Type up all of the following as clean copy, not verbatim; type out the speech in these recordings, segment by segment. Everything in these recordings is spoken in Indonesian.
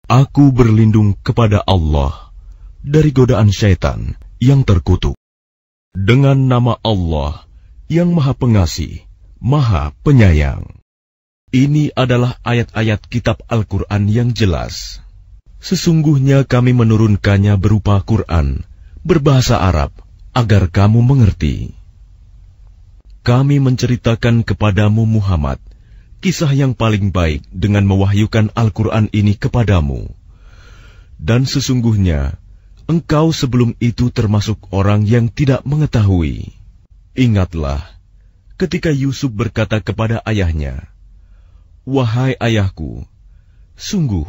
Aku berlindung kepada Allah dari godaan syaitan yang terkutuk. Dengan nama Allah yang Maha Pengasih, Maha Penyayang. Ini adalah ayat-ayat kitab Al-Quran yang jelas. Sesungguhnya kami menurunkannya berupa Quran, berbahasa Arab, agar kamu mengerti. Kami menceritakan kepadamu Muhammad kisah yang paling baik dengan mewahyukan Al-Quran ini kepadamu. Dan sesungguhnya, engkau sebelum itu termasuk orang yang tidak mengetahui. Ingatlah, ketika Yusuf berkata kepada ayahnya, "Wahai ayahku, sungguh,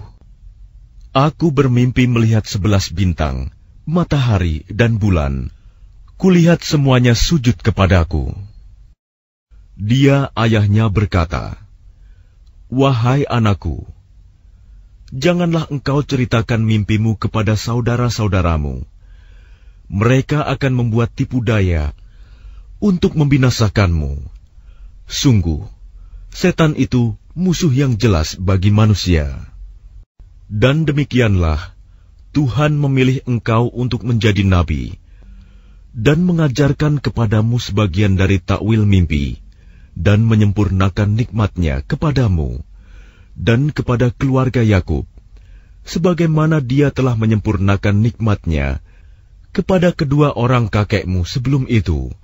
aku bermimpi melihat 11 bintang, matahari dan bulan. Kulihat semuanya sujud kepadaku." Dia, ayahnya, berkata, "Wahai anakku, janganlah engkau ceritakan mimpimu kepada saudara-saudaramu. Mereka akan membuat tipu daya untuk membinasakanmu. Sungguh, setan itu musuh yang jelas bagi manusia. Dan demikianlah Tuhan memilih engkau untuk menjadi nabi dan mengajarkan kepadamu sebagian dari takwil mimpi, dan menyempurnakan nikmat-Nya kepadamu dan kepada keluarga Yakub, sebagaimana Dia telah menyempurnakan nikmat-Nya kepada kedua orang kakekmu sebelum itu,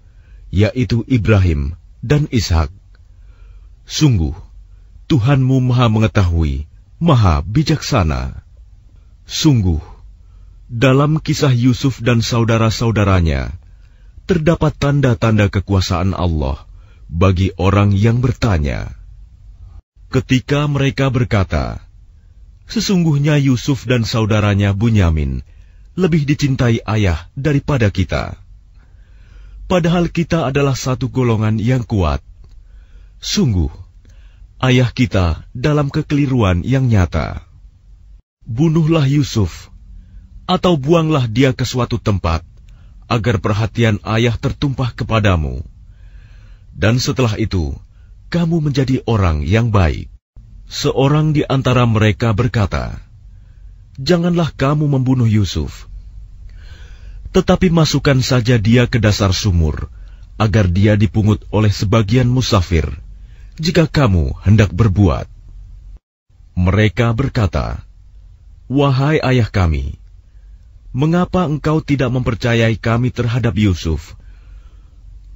yaitu Ibrahim dan Ishak. Sungguh, Tuhanmu Maha Mengetahui, Maha Bijaksana." Sungguh, dalam kisah Yusuf dan saudara-saudaranya terdapat tanda-tanda kekuasaan Allah bagi orang yang bertanya. Ketika mereka berkata, "Sesungguhnya Yusuf dan saudaranya Bunyamin lebih dicintai ayah daripada kita, padahal kita adalah satu golongan yang kuat. Sungguh, ayah kita dalam kekeliruan yang nyata. Bunuhlah Yusuf, atau buanglah dia ke suatu tempat, agar perhatian ayah tertumpah kepadamu. Dan setelah itu, kamu menjadi orang yang baik." Seorang di antara mereka berkata, "Janganlah kamu membunuh Yusuf, tetapi masukkan saja dia ke dasar sumur, agar dia dipungut oleh sebagian musafir, jika kamu hendak berbuat." Mereka berkata, "Wahai ayah kami, mengapa engkau tidak mempercayai kami terhadap Yusuf?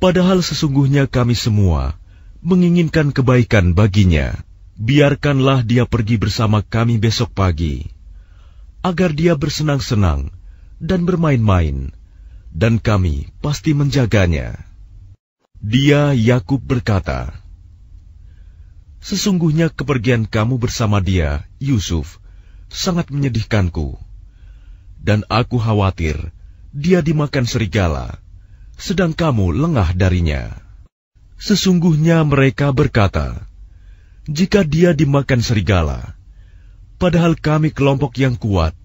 Padahal sesungguhnya kami semua menginginkan kebaikan baginya. Biarkanlah dia pergi bersama kami besok pagi, agar dia bersenang-senang dan bermain-main, dan kami pasti menjaganya." Dia, Yakub, berkata, "Sesungguhnya kepergian kamu bersama dia, Yusuf, sangat menyedihkanku, dan aku khawatir dia dimakan serigala, sedang kamu lengah darinya." Sesungguhnya mereka berkata, "Jika dia dimakan serigala, padahal kami kelompok yang kuat,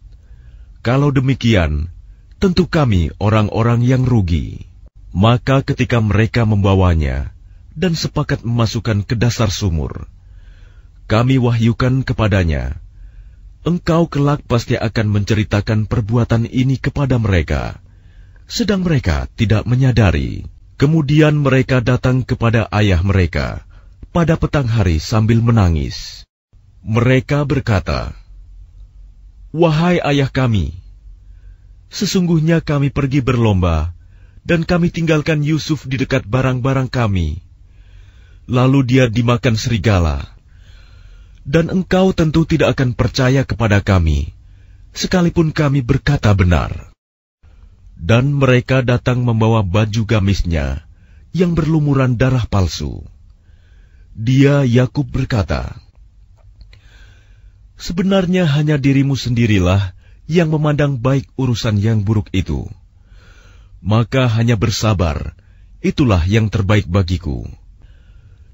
kalau demikian, tentu kami orang-orang yang rugi." Maka ketika mereka membawanya dan sepakat memasukkan ke dasar sumur, kami wahyukan kepadanya, "Engkau kelak pasti akan menceritakan perbuatan ini kepada mereka," sedang mereka tidak menyadari. Kemudian mereka datang kepada ayah mereka pada petang hari sambil menangis. Mereka berkata, "Wahai ayah kami, sesungguhnya kami pergi berlomba, dan kami tinggalkan Yusuf di dekat barang-barang kami. Lalu dia dimakan serigala. Dan engkau tentu tidak akan percaya kepada kami, sekalipun kami berkata benar." Dan mereka datang membawa baju gamisnya yang berlumuran darah palsu. Dia, Yakub, berkata, "Sebenarnya hanya dirimu sendirilah yang memandang baik urusan yang buruk itu. Maka hanya bersabar, itulah yang terbaik bagiku.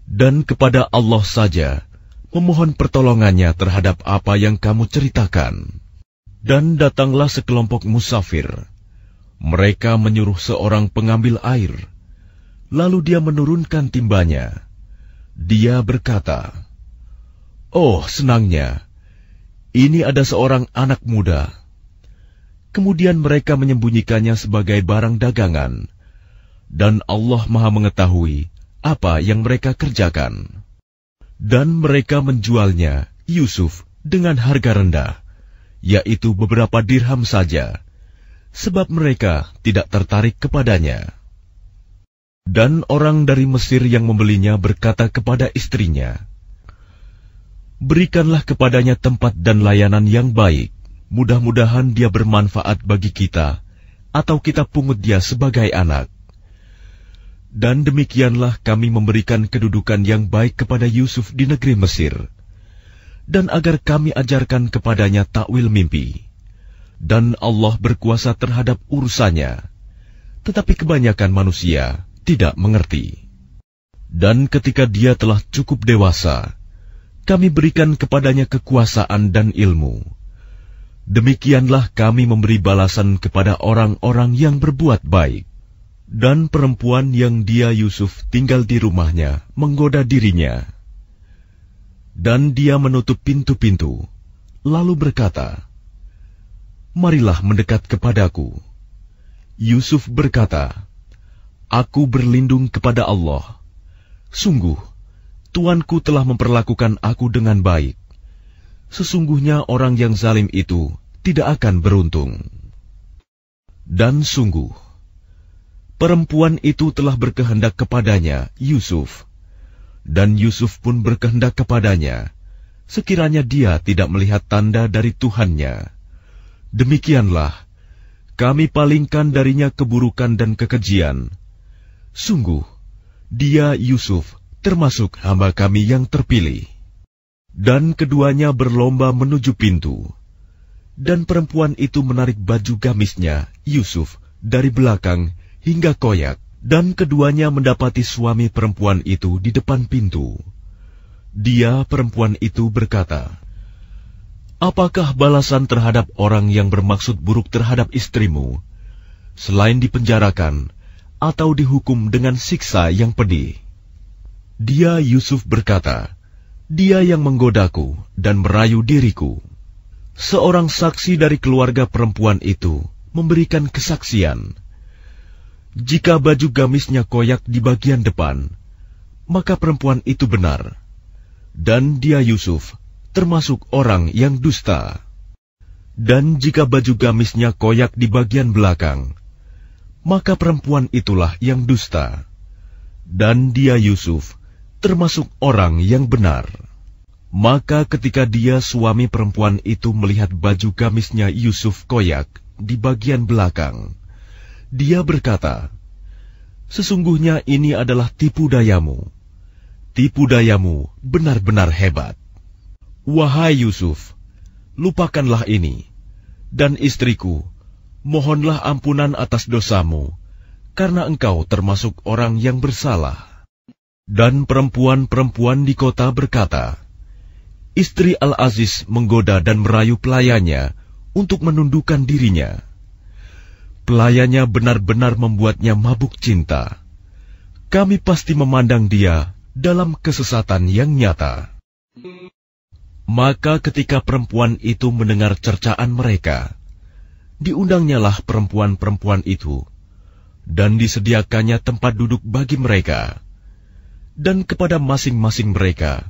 Dan kepada Allah saja memohon pertolongannya terhadap apa yang kamu ceritakan." Dan datanglah sekelompok musafir. Mereka menyuruh seorang pengambil air, lalu dia menurunkan timbanya. Dia berkata, "Oh, senangnya, ini ada seorang anak muda. Kemudian mereka menyembunyikannya sebagai barang dagangan, dan Allah Maha mengetahui apa yang mereka kerjakan. Dan mereka menjualnya, Yusuf, dengan harga rendah, yaitu beberapa dirham saja, sebab mereka tidak tertarik kepadanya. Dan orang dari Mesir yang membelinya berkata kepada istrinya, "Berikanlah kepadanya tempat dan layanan yang baik, mudah-mudahan dia bermanfaat bagi kita, atau kita pungut dia sebagai anak." Dan demikianlah kami memberikan kedudukan yang baik kepada Yusuf di negeri Mesir, dan agar kami ajarkan kepadanya takwil mimpi. Dan Allah berkuasa terhadap urusannya, tetapi kebanyakan manusia tidak mengerti. Dan ketika dia telah cukup dewasa, kami berikan kepadanya kekuasaan dan ilmu. Demikianlah kami memberi balasan kepada orang-orang yang berbuat baik. Dan perempuan yang dia Yusuf tinggal di rumahnya menggoda dirinya. Dan dia menutup pintu-pintu, lalu berkata, "Marilah mendekat kepadaku." Yusuf berkata, "Aku berlindung kepada Allah. Sungguh, Tuanku telah memperlakukan aku dengan baik. Sesungguhnya orang yang zalim itu tidak akan beruntung." Dan sungguh, perempuan itu telah berkehendak kepadanya, Yusuf, dan Yusuf pun berkehendak kepadanya, sekiranya dia tidak melihat tanda dari Tuhannya. Demikianlah, kami palingkan darinya keburukan dan kekejian. Sungguh, dia Yusuf termasuk hamba kami yang terpilih. Dan keduanya berlomba menuju pintu. Dan perempuan itu menarik baju gamisnya, Yusuf, dari belakang hingga koyak. Dan keduanya mendapati suami perempuan itu di depan pintu. Dia, perempuan itu, berkata, "Apakah balasan terhadap orang yang bermaksud buruk terhadap istrimu, selain dipenjarakan atau dihukum dengan siksa yang pedih?" Dia, Yusuf, berkata, "Dia yang menggodaku dan merayu diriku." Seorang saksi dari keluarga perempuan itu memberikan kesaksian, "Jika baju gamisnya koyak di bagian depan, maka perempuan itu benar, dan dia Yusuf termasuk orang yang dusta. Dan jika baju gamisnya koyak di bagian belakang, maka perempuan itulah yang dusta, dan dia Yusuf termasuk orang yang benar." Maka ketika dia, suami perempuan itu, melihat baju gamisnya Yusuf koyak di bagian belakang, dia berkata, "Sesungguhnya ini adalah tipu dayamu. Tipu dayamu benar-benar hebat. Wahai Yusuf, lupakanlah ini, dan istriku, mohonlah ampunan atas dosamu, karena engkau termasuk orang yang bersalah." Dan perempuan-perempuan di kota berkata, "Istri Al-Aziz menggoda dan merayu pelayannya untuk menundukkan dirinya. Pelayannya benar-benar membuatnya mabuk cinta. Kami pasti memandang dia dalam kesesatan yang nyata." Maka ketika perempuan itu mendengar cercaan mereka, diundangnyalah perempuan-perempuan itu, dan disediakannya tempat duduk bagi mereka. Dan kepada masing-masing mereka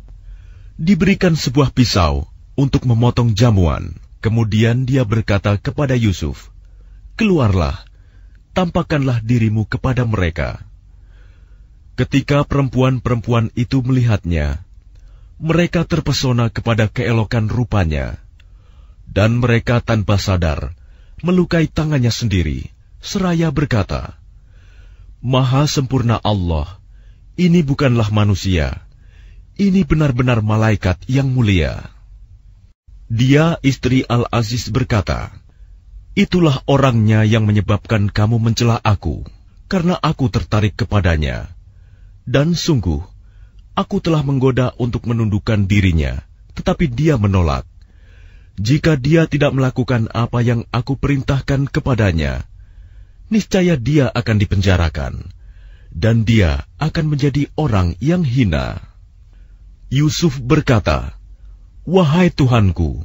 diberikan sebuah pisau untuk memotong jamuan. Kemudian dia berkata kepada Yusuf, "Keluarlah, tampakkanlah dirimu kepada mereka." Ketika perempuan-perempuan itu melihatnya, mereka terpesona kepada keelokan rupanya, dan mereka tanpa sadar melukai tangannya sendiri, seraya berkata, "Maha sempurna Allah, ini bukanlah manusia. Ini benar-benar malaikat yang mulia." Dia, istri Al-Aziz, berkata, "Itulah orangnya yang menyebabkan kamu mencela aku, karena aku tertarik kepadanya. Dan sungguh, aku telah menggoda untuk menundukkan dirinya, tetapi dia menolak. Jika dia tidak melakukan apa yang aku perintahkan kepadanya, niscaya dia akan dipenjarakan, dan dia akan menjadi orang yang hina." Yusuf berkata, "Wahai Tuhanku,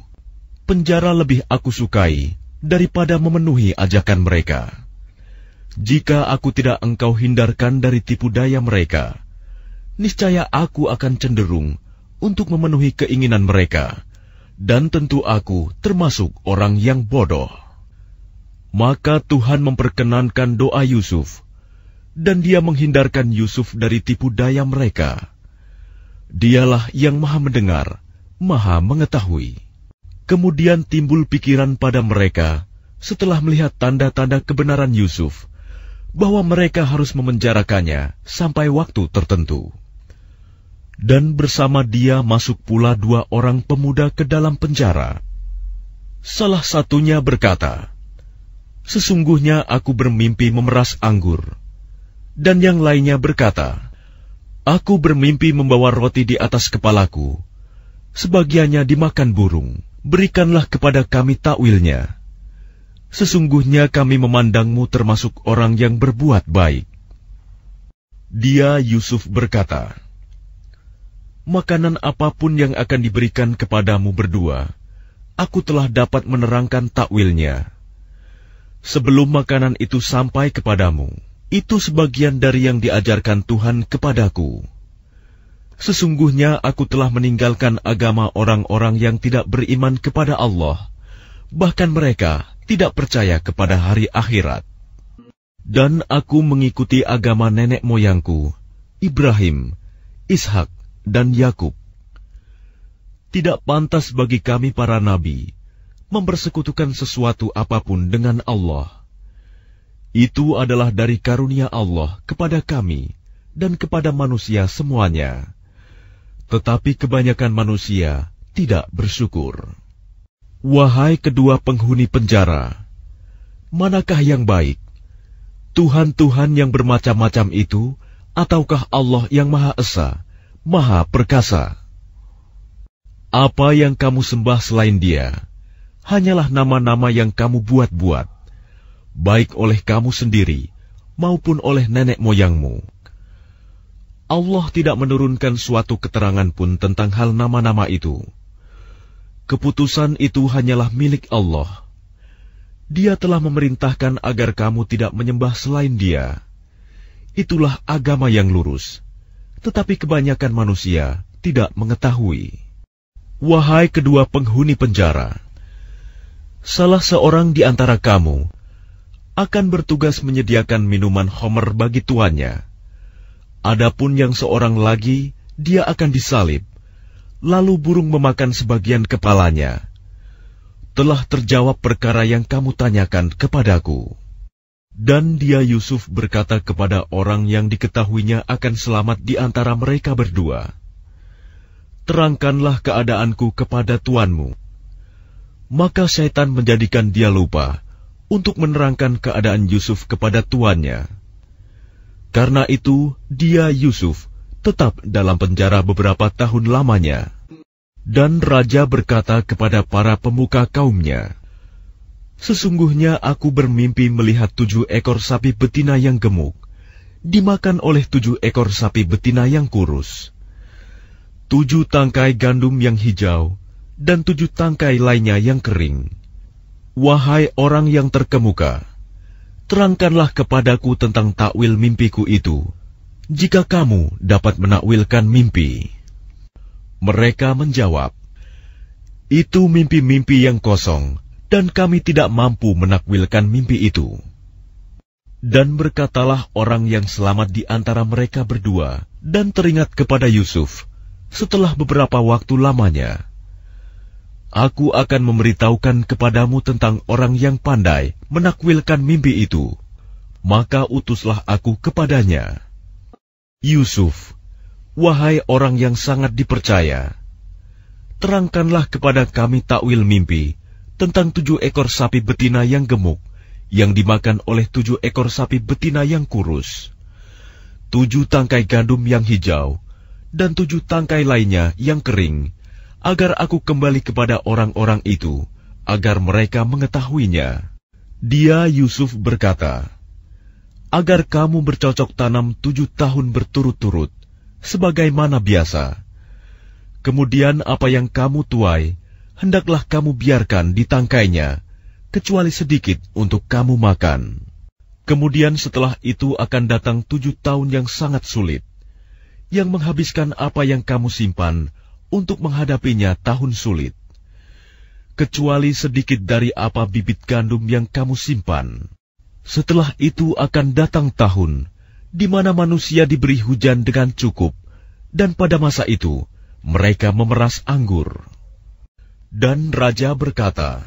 penjara lebih aku sukai daripada memenuhi ajakan mereka. Jika aku tidak engkau hindarkan dari tipu daya mereka, niscaya aku akan cenderung untuk memenuhi keinginan mereka, dan tentu aku termasuk orang yang bodoh. Maka Tuhan memperkenankan doa Yusuf, dan Dia menghindarkan Yusuf dari tipu daya mereka. Dialah yang Maha Mendengar, Maha Mengetahui. Kemudian timbul pikiran pada mereka setelah melihat tanda-tanda kebenaran Yusuf, bahwa mereka harus memenjarakannya sampai waktu tertentu. Dan bersama dia masuk pula 2 orang pemuda ke dalam penjara. Salah satunya berkata, "Sesungguhnya aku bermimpi memeras anggur." Dan yang lainnya berkata, "Aku bermimpi membawa roti di atas kepalaku. Sebagiannya dimakan burung. Berikanlah kepada kami takwilnya. Sesungguhnya kami memandangmu termasuk orang yang berbuat baik." Dia Yusuf berkata, "Makanan apapun yang akan diberikan kepadamu berdua, aku telah dapat menerangkan takwilnya. Sebelum makanan itu sampai kepadamu, itu sebagian dari yang diajarkan Tuhan kepadaku. Sesungguhnya aku telah meninggalkan agama orang-orang yang tidak beriman kepada Allah, bahkan mereka tidak percaya kepada hari akhirat. Dan aku mengikuti agama nenek moyangku, Ibrahim, Ishak, dan Yakub. Tidak pantas bagi kami para nabi mempersekutukan sesuatu apapun dengan Allah. Itu adalah dari karunia Allah kepada kami dan kepada manusia semuanya. Tetapi kebanyakan manusia tidak bersyukur." Wahai kedua penghuni penjara, manakah yang baik? Tuhan-Tuhan yang bermacam-macam itu, ataukah Allah yang Maha Esa, Maha Perkasa? Apa yang kamu sembah selain Dia, hanyalah nama-nama yang kamu buat-buat, baik oleh kamu sendiri maupun oleh nenek moyangmu. Allah tidak menurunkan suatu keterangan pun tentang hal nama-nama itu. Keputusan itu hanyalah milik Allah. Dia telah memerintahkan agar kamu tidak menyembah selain Dia. Itulah agama yang lurus. Tetapi kebanyakan manusia tidak mengetahui. Wahai kedua penghuni penjara, salah seorang di antara kamu akan bertugas menyediakan minuman khamr bagi tuannya. Adapun yang seorang lagi, dia akan disalib, lalu burung memakan sebagian kepalanya. Telah terjawab perkara yang kamu tanyakan kepadaku. Dan dia Yusuf berkata kepada orang yang diketahuinya akan selamat di antara mereka berdua, "Terangkanlah keadaanku kepada tuanmu." Maka syaitan menjadikan dia lupa untuk menerangkan keadaan Yusuf kepada tuannya. Karena itu dia Yusuf tetap dalam penjara beberapa tahun lamanya. Dan raja berkata kepada para pemuka kaumnya, "Sesungguhnya aku bermimpi melihat 7 ekor sapi betina yang gemuk dimakan oleh 7 ekor sapi betina yang kurus, 7 tangkai gandum yang hijau, dan 7 tangkai lainnya yang kering. Wahai orang yang terkemuka, terangkanlah kepadaku tentang takwil mimpiku itu, jika kamu dapat menakwilkan mimpi." Mereka menjawab, "Itu mimpi-mimpi yang kosong, dan kami tidak mampu menakwilkan mimpi itu." Dan berkatalah orang yang selamat di antara mereka berdua dan teringat kepada Yusuf setelah beberapa waktu lamanya, "Aku akan memberitahukan kepadamu tentang orang yang pandai menakwilkan mimpi itu, maka utuslah aku kepadanya." Yusuf, wahai orang yang sangat dipercaya, terangkanlah kepada kami takwil mimpi tentang 7 ekor sapi betina yang gemuk, yang dimakan oleh 7 ekor sapi betina yang kurus, 7 tangkai gandum yang hijau, dan 7 tangkai lainnya yang kering, agar aku kembali kepada orang-orang itu, agar mereka mengetahuinya. Dia Yusuf berkata, "Agar kamu bercocok tanam 7 tahun berturut-turut, sebagaimana biasa. Kemudian apa yang kamu tuai, hendaklah kamu biarkan ditangkainya, kecuali sedikit untuk kamu makan. Kemudian setelah itu akan datang 7 tahun yang sangat sulit, yang menghabiskan apa yang kamu simpan untuk menghadapinya tahun sulit, kecuali sedikit dari apa bibit gandum yang kamu simpan. Setelah itu akan datang tahun di mana manusia diberi hujan dengan cukup, dan pada masa itu mereka memeras anggur. Dan raja berkata,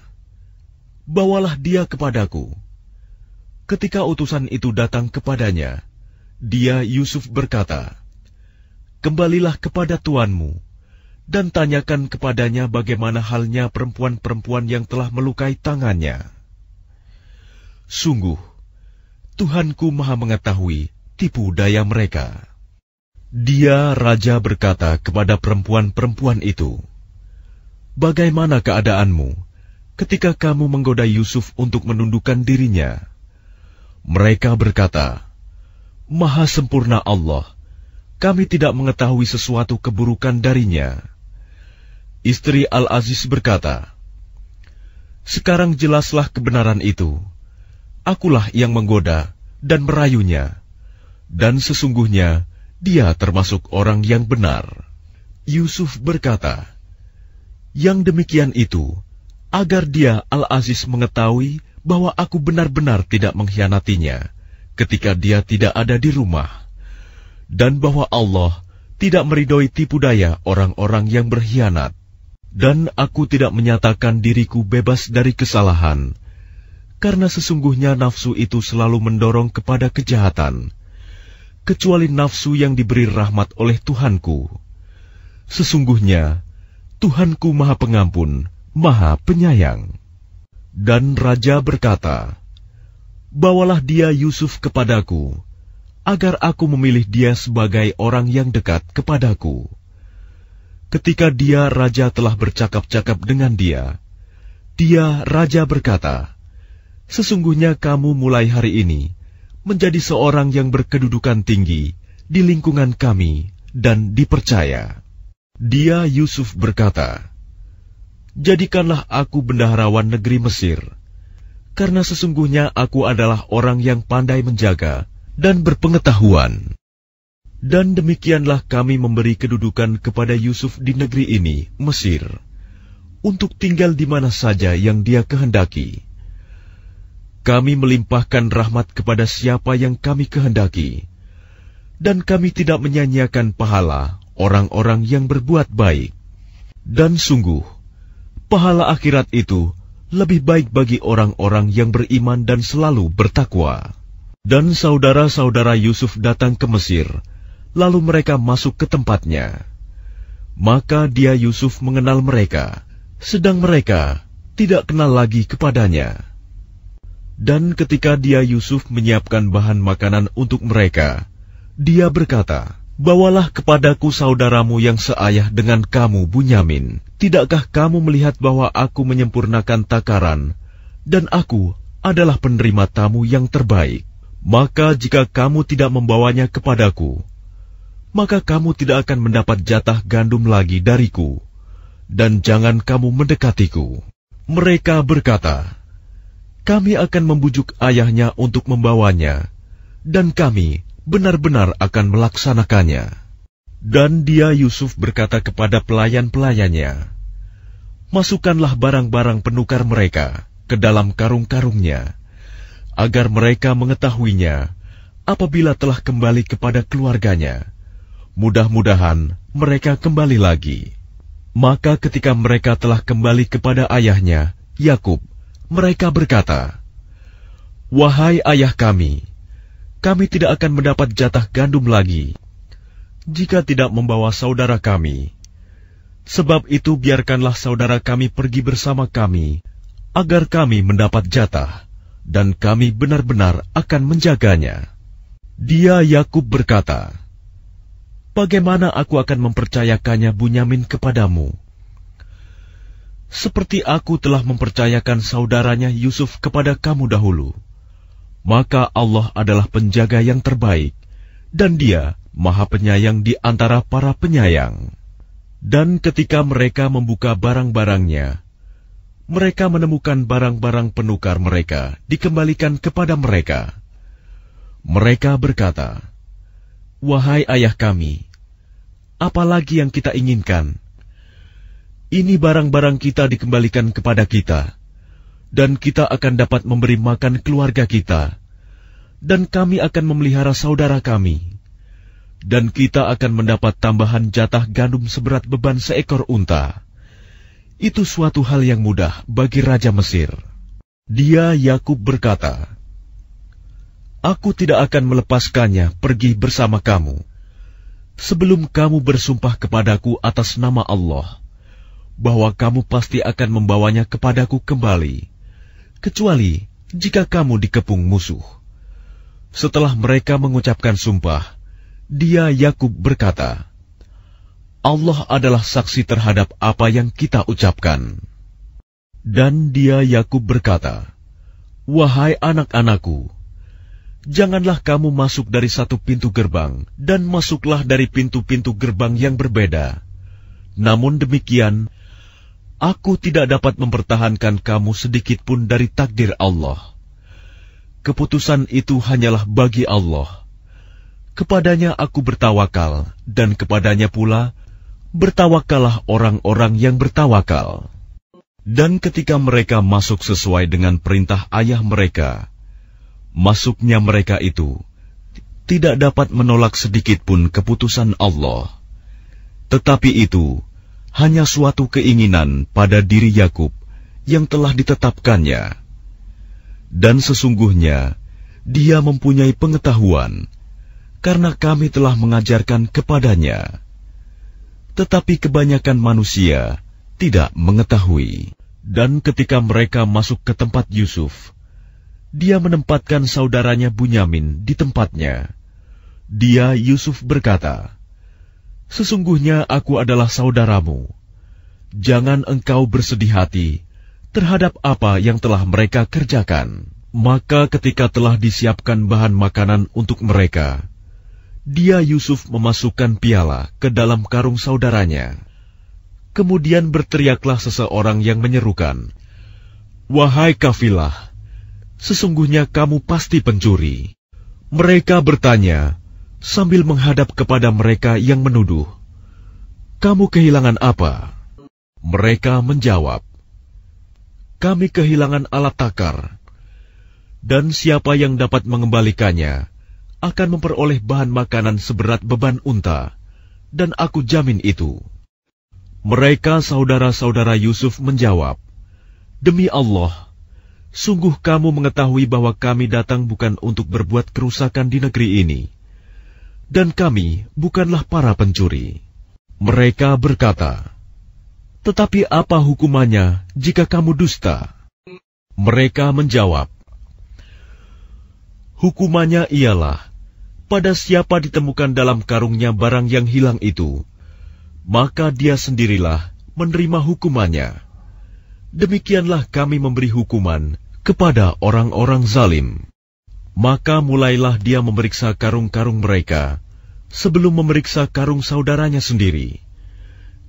"Bawalah dia kepadaku." Ketika utusan itu datang kepadanya, dia Yusuf berkata, "Kembalilah kepada tuanmu, dan tanyakan kepadanya bagaimana halnya perempuan-perempuan yang telah melukai tangannya. Sungguh, Tuhanku Maha mengetahui tipu daya mereka." Dia, raja, berkata kepada perempuan-perempuan itu, "Bagaimana keadaanmu ketika kamu menggoda Yusuf untuk menundukkan dirinya?" Mereka berkata, "Maha sempurna Allah, kami tidak mengetahui sesuatu keburukan darinya." Istri Al-Aziz berkata, "Sekarang jelaslah kebenaran itu. Akulah yang menggoda dan merayunya, dan sesungguhnya dia termasuk orang yang benar." Yusuf berkata, "Yang demikian itu, agar dia Al-Aziz mengetahui bahwa aku benar-benar tidak mengkhianatinya ketika dia tidak ada di rumah, dan bahwa Allah tidak meridhoi tipu daya orang-orang yang berkhianat. Dan aku tidak menyatakan diriku bebas dari kesalahan, karena sesungguhnya nafsu itu selalu mendorong kepada kejahatan, kecuali nafsu yang diberi rahmat oleh Tuhanku. Sesungguhnya Tuhanku Maha Pengampun, Maha Penyayang." Dan raja berkata, "Bawalah dia Yusuf kepadaku, agar aku memilih dia sebagai orang yang dekat kepadaku." Ketika dia, raja, telah bercakap-cakap dengan dia, raja, berkata, "Sesungguhnya kamu mulai hari ini menjadi seorang yang berkedudukan tinggi di lingkungan kami dan dipercaya." Dia, Yusuf, berkata, "Jadikanlah aku bendaharawan negeri Mesir, karena sesungguhnya aku adalah orang yang pandai menjaga dan berpengetahuan." Dan demikianlah kami memberi kedudukan kepada Yusuf di negeri ini, Mesir, untuk tinggal di mana saja yang dia kehendaki. Kami melimpahkan rahmat kepada siapa yang kami kehendaki, dan kami tidak menyanyiakan pahala orang-orang yang berbuat baik. Dan sungguh, pahala akhirat itu lebih baik bagi orang-orang yang beriman dan selalu bertakwa. Dan saudara-saudara Yusuf datang ke Mesir, lalu mereka masuk ke tempatnya. Maka dia, Yusuf, mengenal mereka, sedang mereka tidak kenal lagi kepadanya. Dan ketika dia, Yusuf, menyiapkan bahan makanan untuk mereka, dia berkata, "Bawalah kepadaku saudaramu yang seayah dengan kamu, Bunyamin. Tidakkah kamu melihat bahwa aku menyempurnakan takaran, dan aku adalah penerima tamu yang terbaik? Maka jika kamu tidak membawanya kepadaku, maka kamu tidak akan mendapat jatah gandum lagi dariku, dan jangan kamu mendekatiku." Mereka berkata, "Kami akan membujuk ayahnya untuk membawanya, dan kami benar-benar akan melaksanakannya." Dan dia, Yusuf, berkata kepada pelayan-pelayannya, "Masukkanlah barang-barang penukar mereka ke dalam karung-karungnya, agar mereka mengetahuinya apabila telah kembali kepada keluarganya. Mudah-mudahan mereka kembali lagi." Maka ketika mereka telah kembali kepada ayahnya, Yakub, mereka berkata, "Wahai ayah kami tidak akan mendapat jatah gandum lagi jika tidak membawa saudara kami. Sebab itu biarkanlah saudara kami pergi bersama kami, agar kami mendapat jatah, dan kami benar-benar akan menjaganya." Dia, Yakub, berkata, "Bagaimana aku akan mempercayakannya Bunyamin kepadamu? Seperti aku telah mempercayakan saudaranya Yusuf kepada kamu dahulu. Maka Allah adalah penjaga yang terbaik, dan Dia Maha Penyayang di antara para penyayang." Dan ketika mereka membuka barang-barangnya, mereka menemukan barang-barang penukar mereka dikembalikan kepada mereka. Mereka berkata, "Wahai ayah kami, apa lagi yang kita inginkan? Ini barang-barang kita dikembalikan kepada kita, dan kita akan dapat memberi makan keluarga kita, dan kami akan memelihara saudara kami, dan kita akan mendapat tambahan jatah gandum seberat beban seekor unta. Itu suatu hal yang mudah bagi Raja Mesir." Dia, Yakub, berkata, "Aku tidak akan melepaskannya pergi bersama kamu, sebelum kamu bersumpah kepadaku atas nama Allah, bahwa kamu pasti akan membawanya kepadaku kembali, kecuali jika kamu dikepung musuh." Setelah mereka mengucapkan sumpah, dia, Yakub, berkata, "Allah adalah saksi terhadap apa yang kita ucapkan." Dan dia, Yakub, berkata, "Wahai anak-anakku, janganlah kamu masuk dari satu pintu gerbang, dan masuklah dari pintu-pintu gerbang yang berbeda. Namun demikian, aku tidak dapat mempertahankan kamu sedikit pun dari takdir Allah. Keputusan itu hanyalah bagi Allah. Kepadanya aku bertawakal, dan kepadanya pula bertawakallah orang-orang yang bertawakal." Dan ketika mereka masuk sesuai dengan perintah ayah mereka, masuknya mereka itu tidak dapat menolak sedikit pun keputusan Allah. Tetapi itu hanya suatu keinginan pada diri Yakub yang telah ditetapkannya. Dan sesungguhnya dia mempunyai pengetahuan, karena kami telah mengajarkan kepadanya. Tetapi kebanyakan manusia tidak mengetahui. Dan ketika mereka masuk ke tempat Yusuf, dia menempatkan saudaranya Bunyamin di tempatnya. Dia, Yusuf, berkata, "Sesungguhnya aku adalah saudaramu. Jangan engkau bersedih hati terhadap apa yang telah mereka kerjakan." Maka ketika telah disiapkan bahan makanan untuk mereka, dia, Yusuf, memasukkan piala ke dalam karung saudaranya. Kemudian berteriaklah seseorang yang menyerukan, "Wahai kafilah, sesungguhnya kamu pasti pencuri." Mereka bertanya sambil menghadap kepada mereka yang menuduh, "Kamu kehilangan apa?" Mereka menjawab, "Kami kehilangan alat takar, dan siapa yang dapat mengembalikannya akan memperoleh bahan makanan seberat beban unta, dan aku jamin itu." Mereka saudara-saudara Yusuf menjawab, "Demi Allah, sungguh kamu mengetahui bahwa kami datang bukan untuk berbuat kerusakan di negeri ini, dan kami bukanlah para pencuri." Mereka berkata, "Tetapi apa hukumannya jika kamu dusta?" Mereka menjawab, "Hukumannya ialah, pada siapa ditemukan dalam karungnya barang yang hilang itu, maka dia sendirilah menerima hukumannya. Demikianlah kami memberi hukuman kepada orang-orang zalim." Maka mulailah dia memeriksa karung-karung mereka sebelum memeriksa karung saudaranya sendiri.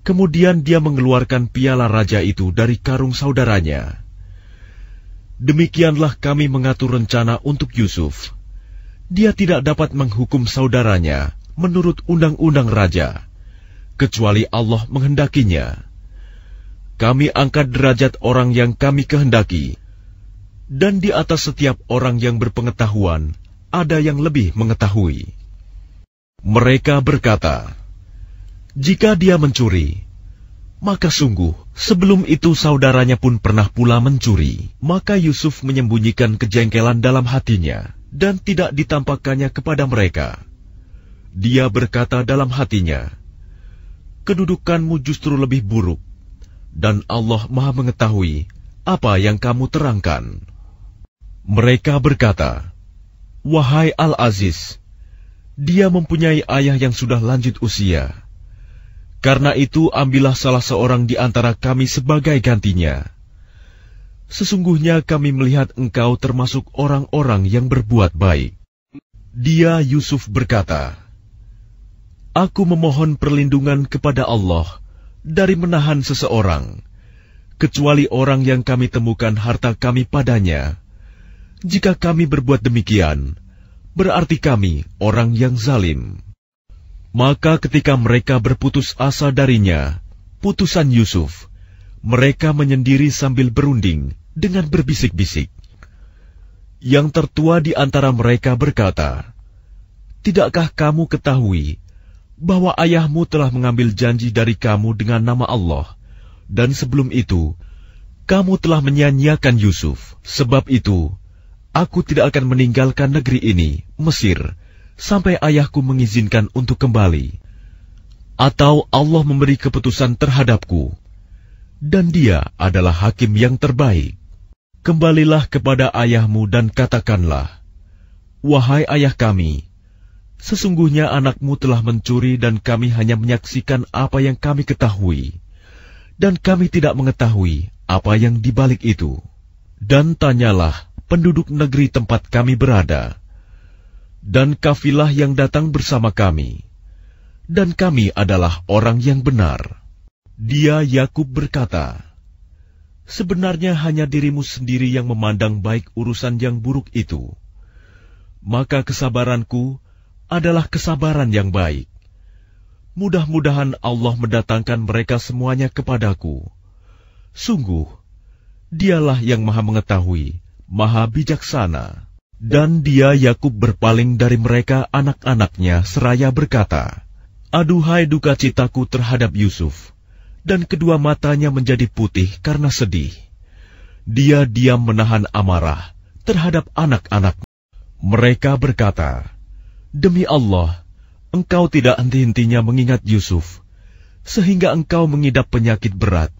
Kemudian dia mengeluarkan piala raja itu dari karung saudaranya. Demikianlah kami mengatur rencana untuk Yusuf. Dia tidak dapat menghukum saudaranya menurut undang-undang raja, kecuali Allah menghendakinya. Kami angkat derajat orang yang kami kehendaki, dan di atas setiap orang yang berpengetahuan ada yang lebih mengetahui. Mereka berkata, "Jika dia mencuri, maka sungguh sebelum itu saudaranya pun pernah pula mencuri." Maka Yusuf menyembunyikan kejengkelan dalam hatinya dan tidak ditampakkannya kepada mereka. Dia berkata dalam hatinya, "Kedudukanmu justru lebih buruk, dan Allah Maha mengetahui apa yang kamu terangkan." Mereka berkata, "Wahai Al-Aziz, dia mempunyai ayah yang sudah lanjut usia. Karena itu ambillah salah seorang di antara kami sebagai gantinya. Sesungguhnya kami melihat engkau termasuk orang-orang yang berbuat baik." Dia, Yusuf, berkata, "Aku memohon perlindungan kepada Allah dari menahan seseorang, kecuali orang yang kami temukan harta kami padanya. Jika kami berbuat demikian, berarti kami orang yang zalim." Maka ketika mereka berputus asa darinya, putusan Yusuf, mereka menyendiri sambil berunding dengan berbisik-bisik. Yang tertua di antara mereka berkata, "Tidakkah kamu ketahui bahwa ayahmu telah mengambil janji dari kamu dengan nama Allah, dan sebelum itu kamu telah menyia-nyiakan Yusuf. Sebab itu, aku tidak akan meninggalkan negeri ini, Mesir, sampai ayahku mengizinkan untuk kembali. Atau Allah memberi keputusan terhadapku, dan dia adalah hakim yang terbaik. Kembalilah kepada ayahmu dan katakanlah, 'Wahai ayah kami, sesungguhnya anakmu telah mencuri dan kami hanya menyaksikan apa yang kami ketahui, dan kami tidak mengetahui apa yang di balik itu. Dan tanyalah penduduk negeri tempat kami berada, dan kafilah yang datang bersama kami, dan kami adalah orang yang benar.' Dia Yakub berkata, 'Sebenarnya hanya dirimu sendiri yang memandang baik urusan yang buruk itu. Maka kesabaranku adalah kesabaran yang baik. Mudah-mudahan Allah mendatangkan mereka semuanya kepadaku. Sungguh, Dialah yang Maha Mengetahui, Maha Bijaksana.' Dan dia Yakub berpaling dari mereka anak-anaknya seraya berkata, 'Aduhai duka citaku terhadap Yusuf,' dan kedua matanya menjadi putih karena sedih. Dia diam menahan amarah terhadap anak-anak. Mereka berkata, 'Demi Allah, engkau tidak henti-hentinya mengingat Yusuf, sehingga engkau mengidap penyakit berat,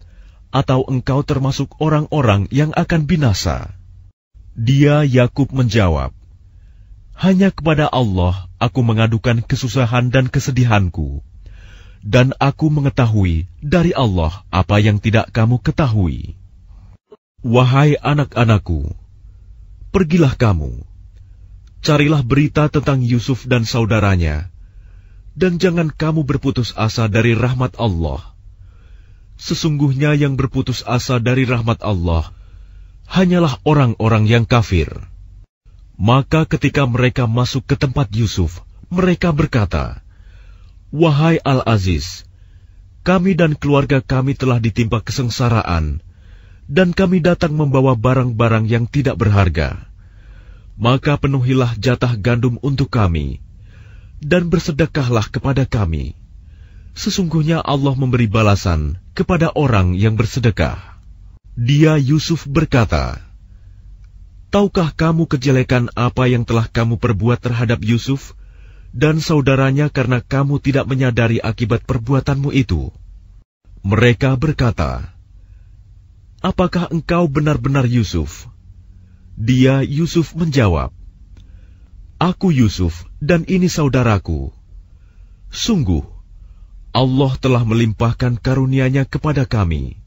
atau engkau termasuk orang-orang yang akan binasa.' Dia Yakub menjawab, 'Hanya kepada Allah aku mengadukan kesusahan dan kesedihanku, dan aku mengetahui dari Allah apa yang tidak kamu ketahui. Wahai anak-anakku, pergilah kamu, carilah berita tentang Yusuf dan saudaranya, dan jangan kamu berputus asa dari rahmat Allah. Sesungguhnya yang berputus asa dari rahmat Allah hanyalah orang-orang yang kafir.' Maka ketika mereka masuk ke tempat Yusuf, mereka berkata, 'Wahai Al-Aziz, kami dan keluarga kami telah ditimpa kesengsaraan, dan kami datang membawa barang-barang yang tidak berharga. Maka penuhilah jatah gandum untuk kami, dan bersedekahlah kepada kami. Sesungguhnya Allah memberi balasan kepada orang yang bersedekah.' Dia Yusuf berkata, 'Tahukah kamu kejelekan apa yang telah kamu perbuat terhadap Yusuf dan saudaranya karena kamu tidak menyadari akibat perbuatanmu itu?' Mereka berkata, 'Apakah engkau benar-benar Yusuf?' Dia Yusuf menjawab, 'Aku Yusuf dan ini saudaraku. Sungguh, Allah telah melimpahkan karunia-Nya kepada kami.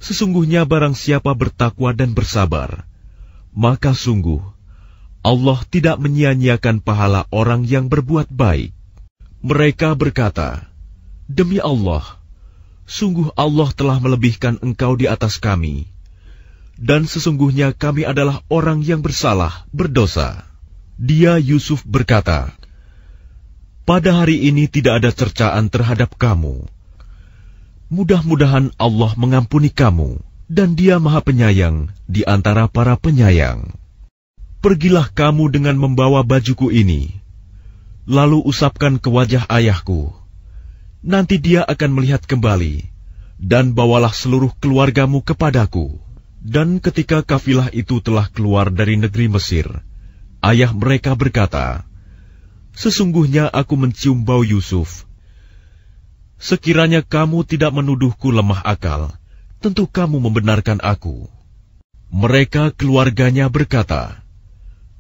Sesungguhnya barang siapa bertakwa dan bersabar, maka sungguh Allah tidak menyia-nyiakan pahala orang yang berbuat baik.' Mereka berkata, 'Demi Allah, sungguh Allah telah melebihkan engkau di atas kami, dan sesungguhnya kami adalah orang yang bersalah, berdosa.' Dia Yusuf berkata, 'Pada hari ini tidak ada cercaan terhadap kamu. Mudah-mudahan Allah mengampuni kamu, dan Dia Maha Penyayang di antara para penyayang. Pergilah kamu dengan membawa bajuku ini, lalu usapkan ke wajah ayahku. Nanti dia akan melihat kembali, dan bawalah seluruh keluargamu kepadaku.' Dan ketika kafilah itu telah keluar dari negeri Mesir, ayah mereka berkata, 'Sesungguhnya aku mencium bau Yusuf. Sekiranya kamu tidak menuduhku lemah akal, tentu kamu membenarkan aku.' Mereka keluarganya berkata,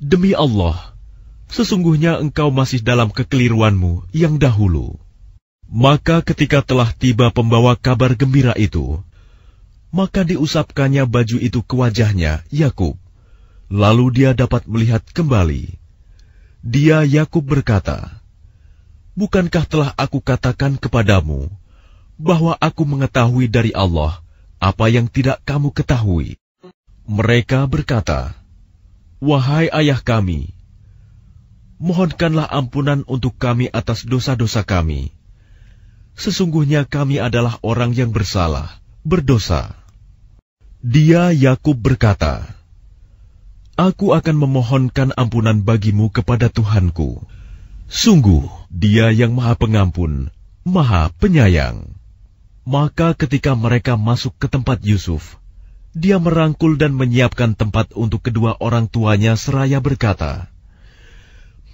'Demi Allah, sesungguhnya engkau masih dalam kekeliruanmu yang dahulu.' Maka ketika telah tiba pembawa kabar gembira itu, maka diusapkannya baju itu ke wajahnya, Yakub. Lalu dia dapat melihat kembali. Dia Yakub berkata, 'Bukankah telah aku katakan kepadamu bahwa aku mengetahui dari Allah apa yang tidak kamu ketahui. Mereka berkata, "Wahai ayah kami, mohonkanlah ampunan untuk kami atas dosa-dosa kami. Sesungguhnya kami adalah orang yang bersalah, berdosa." Dia Yakub berkata, "Aku akan memohonkan ampunan bagimu kepada Tuhanku. Sungguh, Dia yang Maha Pengampun, Maha Penyayang." Maka ketika mereka masuk ke tempat Yusuf, dia merangkul dan menyiapkan tempat untuk kedua orang tuanya seraya berkata,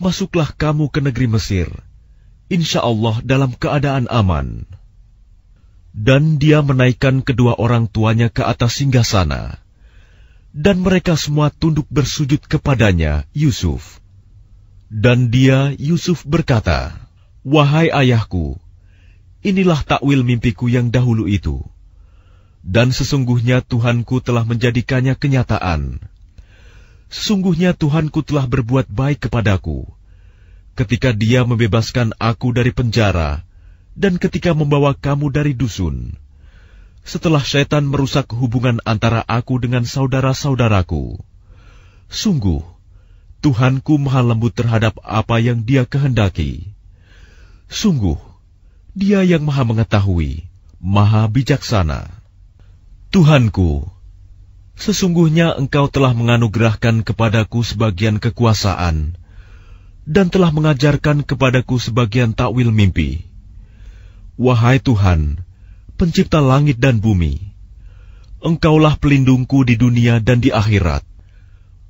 "Masuklah kamu ke negeri Mesir, insya Allah dalam keadaan aman." Dan dia menaikkan kedua orang tuanya ke atas singgasana, dan mereka semua tunduk bersujud kepadanya, Yusuf. Dan dia, Yusuf, berkata, "Wahai ayahku, inilah takwil mimpiku yang dahulu itu, dan sesungguhnya Tuhanku telah menjadikannya kenyataan. Sesungguhnya Tuhanku telah berbuat baik kepadaku, ketika Dia membebaskan aku dari penjara, dan ketika membawa kamu dari dusun, setelah syaitan merusak hubungan antara aku dengan saudara-saudaraku. Sungguh, Tuhanku maha lembut terhadap apa yang Dia kehendaki. Sungguh, Dia yang maha mengetahui, maha bijaksana. Tuhanku, sesungguhnya Engkau telah menganugerahkan kepadaku sebagian kekuasaan, dan telah mengajarkan kepadaku sebagian takwil mimpi. Wahai Tuhan, pencipta langit dan bumi, Engkaulah pelindungku di dunia dan di akhirat.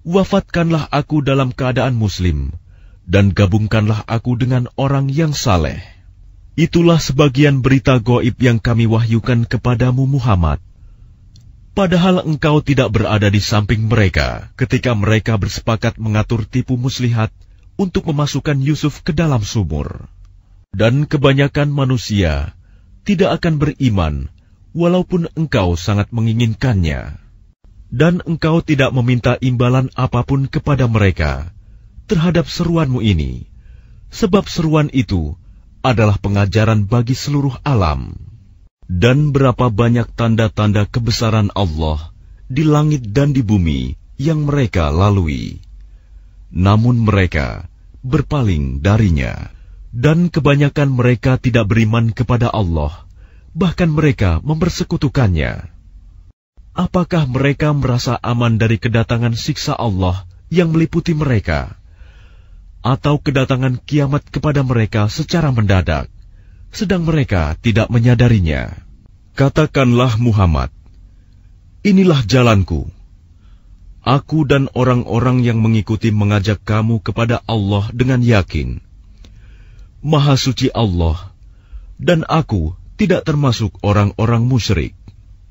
Wafatkanlah aku dalam keadaan muslim, dan gabungkanlah aku dengan orang yang saleh." Itulah sebagian berita gaib yang kami wahyukan kepadamu Muhammad. Padahal engkau tidak berada di samping mereka ketika mereka bersepakat mengatur tipu muslihat untuk memasukkan Yusuf ke dalam sumur. Dan kebanyakan manusia tidak akan beriman walaupun engkau sangat menginginkannya. Dan engkau tidak meminta imbalan apapun kepada mereka terhadap seruanmu ini, sebab seruan itu adalah pengajaran bagi seluruh alam. Dan berapa banyak tanda-tanda kebesaran Allah di langit dan di bumi yang mereka lalui, namun mereka berpaling darinya. Dan kebanyakan mereka tidak beriman kepada Allah, bahkan mereka mempersekutukannya. Apakah mereka merasa aman dari kedatangan siksa Allah yang meliputi mereka, atau kedatangan kiamat kepada mereka secara mendadak, sedang mereka tidak menyadarinya? Katakanlah Muhammad, "Inilah jalanku. Aku dan orang-orang yang mengikuti mengajak kamu kepada Allah dengan yakin. Maha suci Allah, dan aku tidak termasuk orang-orang musyrik.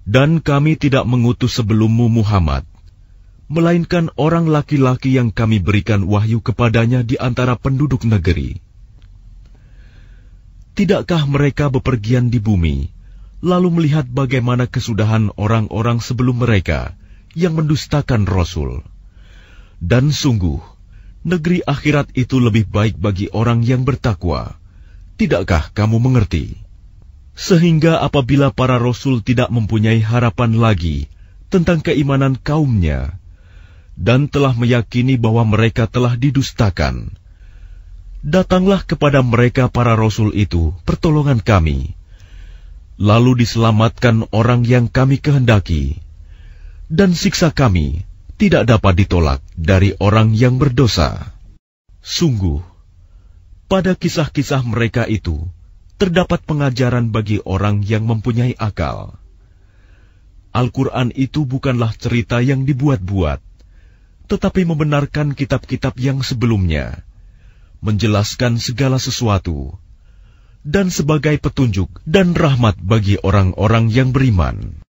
Dan kami tidak mengutus sebelummu Muhammad, melainkan orang laki-laki yang kami berikan wahyu kepadanya di antara penduduk negeri. Tidakkah mereka bepergian di bumi, lalu melihat bagaimana kesudahan orang-orang sebelum mereka yang mendustakan Rasul? Dan sungguh, negeri akhirat itu lebih baik bagi orang yang bertakwa. Tidakkah kamu mengerti? Sehingga apabila para Rasul tidak mempunyai harapan lagi tentang keimanan kaumnya, dan telah meyakini bahwa mereka telah didustakan, datanglah kepada mereka para Rasul itu pertolongan kami, lalu diselamatkan orang yang kami kehendaki, dan siksa kami tidak dapat ditolak dari orang yang berdosa. Sungguh, pada kisah-kisah mereka itu terdapat pengajaran bagi orang yang mempunyai akal. Al-Quran itu bukanlah cerita yang dibuat-buat, tetapi membenarkan kitab-kitab yang sebelumnya, menjelaskan segala sesuatu, dan sebagai petunjuk dan rahmat bagi orang-orang yang beriman.